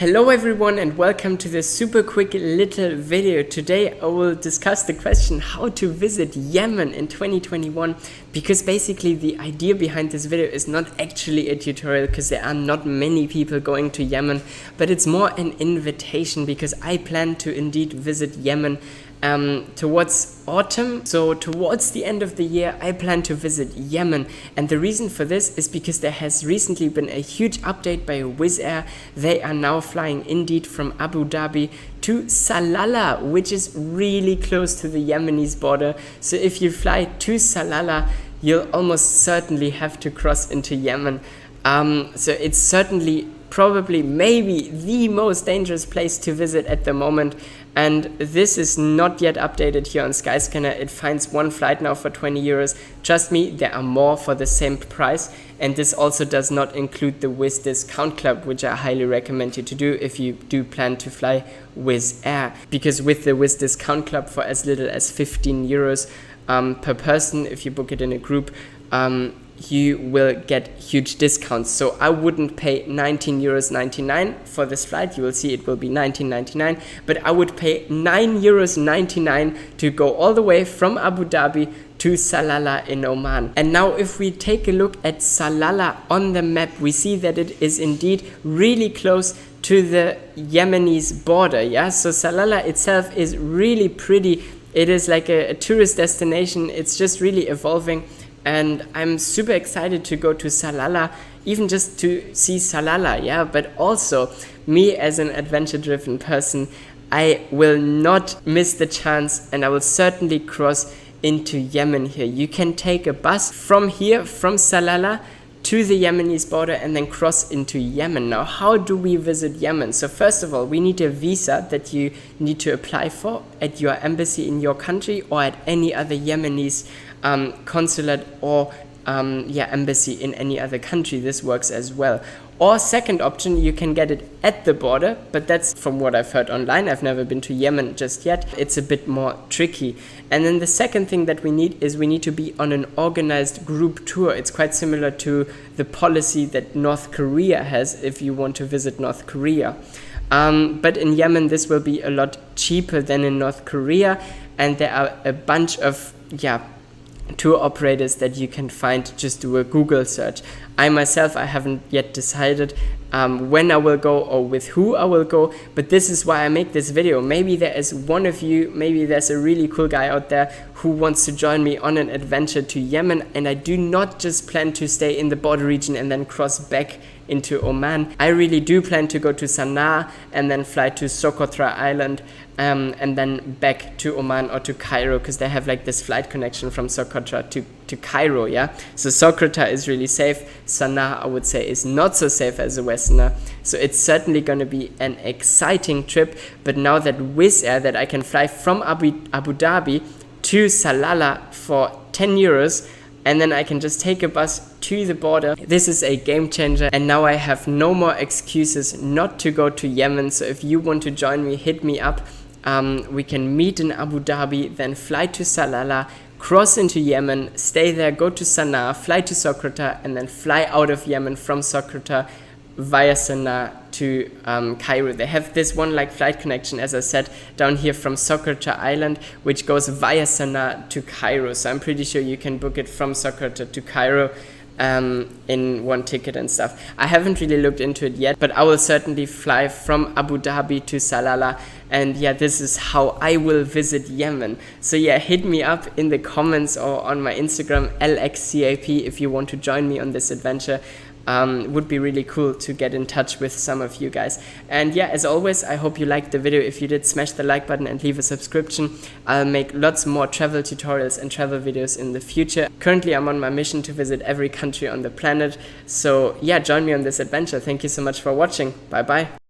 Hello everyone and welcome to this super quick little video. Today I will discuss the question how to visit Yemen in 2021, because basically the idea behind this video is not actually a tutorial because there are not many people going to Yemen, but it's more an invitation because I plan to indeed visit Yemen towards autumn. So towards the end of the year I plan to visit Yemen, and the reason for this is because there has recently been a huge update by Wizz Air. They are now flying indeed from Abu Dhabi to Salalah, which is really close to the Yemenis border. So if you fly to Salalah, you'll almost certainly have to cross into Yemen. So it's certainly probably maybe the most dangerous place to visit at the moment, and this is not yet updated here on Skyscanner. It finds one flight now for 20 euros. Trust me, there are more for the same price, and this also does not include the Wizz Discount Club, which I highly recommend you to do if you do plan to fly Wizz Air, because with the Wizz Discount Club for as little as 15 euros per person, if you book it in a group, you will get huge discounts. So I wouldn't pay 19.99 euros for this flight. You will see it will be 19.99, but I would pay 9.99 euros to go all the way from Abu Dhabi to Salalah in Oman. And now if we take a look at Salalah on the map, we see that it is indeed really close to the Yemenis border. Yeah, so Salalah itself is really pretty. It is like a tourist destination. It's just really evolving, and I'm super excited to go to Salalah, even just to see Salalah, yeah. But also, me as an adventure-driven person, I will not miss the chance, and I will certainly cross into Yemen here. You can take a bus from here, from Salalah, to the Yemenis border and then cross into Yemen. Now, how do we visit Yemen? So first of all, we need a visa that you need to apply for at your embassy in your country or at any other Yemenis consulate or embassy in any other country. This works as well. Or second option, you can get it at the border, but that's from what I've heard online. I've never been to Yemen just yet. It's a bit more tricky. And then the second thing that we need is we need to be on an organized group tour. It's quite similar to the policy that North Korea has if you want to visit North Korea. But in Yemen, this will be a lot cheaper than in North Korea, and there are a bunch of tour operators that you can find. Just do a Google search. I myself, I haven't yet decided when I will go or with who I will go, but this is why I make this video. Maybe there is one of you, maybe there's a really cool guy out there who wants to join me on an adventure to Yemen, and I do not just plan to stay in the border region and then cross back into Oman. I really do plan to go to Sana'a and then fly to Socotra Island and then back to Oman or to Cairo, because they have like this flight connection from Socotra to Cairo, yeah? So Socotra is really safe. Sana'a, I would say, is not so safe as a Westerner. So it's certainly going to be an exciting trip. But now that Wizz Air, that I can fly from Abu Dhabi to Salalah for 10 euros, and then I can just take a bus to the border. This is a game changer, and now I have no more excuses not to go to Yemen. So if you want to join me, hit me up. We can meet in Abu Dhabi, then fly to Salalah, cross into Yemen, stay there, go to Sana'a, fly to Socotra, and then fly out of Yemen from Socotra via Sana'a to Cairo. They have this one like flight connection, as I said, down here from Socotra Island, which goes via Sana'a to Cairo. So I'm pretty sure you can book it from Socotra to Cairo in one ticket and stuff. I haven't really looked into it yet, but I will certainly fly from Abu Dhabi to Salalah, and yeah, this is how I will visit Yemen. So yeah, hit me up in the comments or on my Instagram, LXCAP, if you want to join me on this adventure. Would be really cool to get in touch with some of you guys. And yeah, as always, I hope you liked the video. If you did, smash the like button and leave a subscription. I'll make lots more travel tutorials and travel videos in the future. Currently, I'm on my mission to visit every country on the planet. So yeah, join me on this adventure. Thank you so much for watching. Bye bye.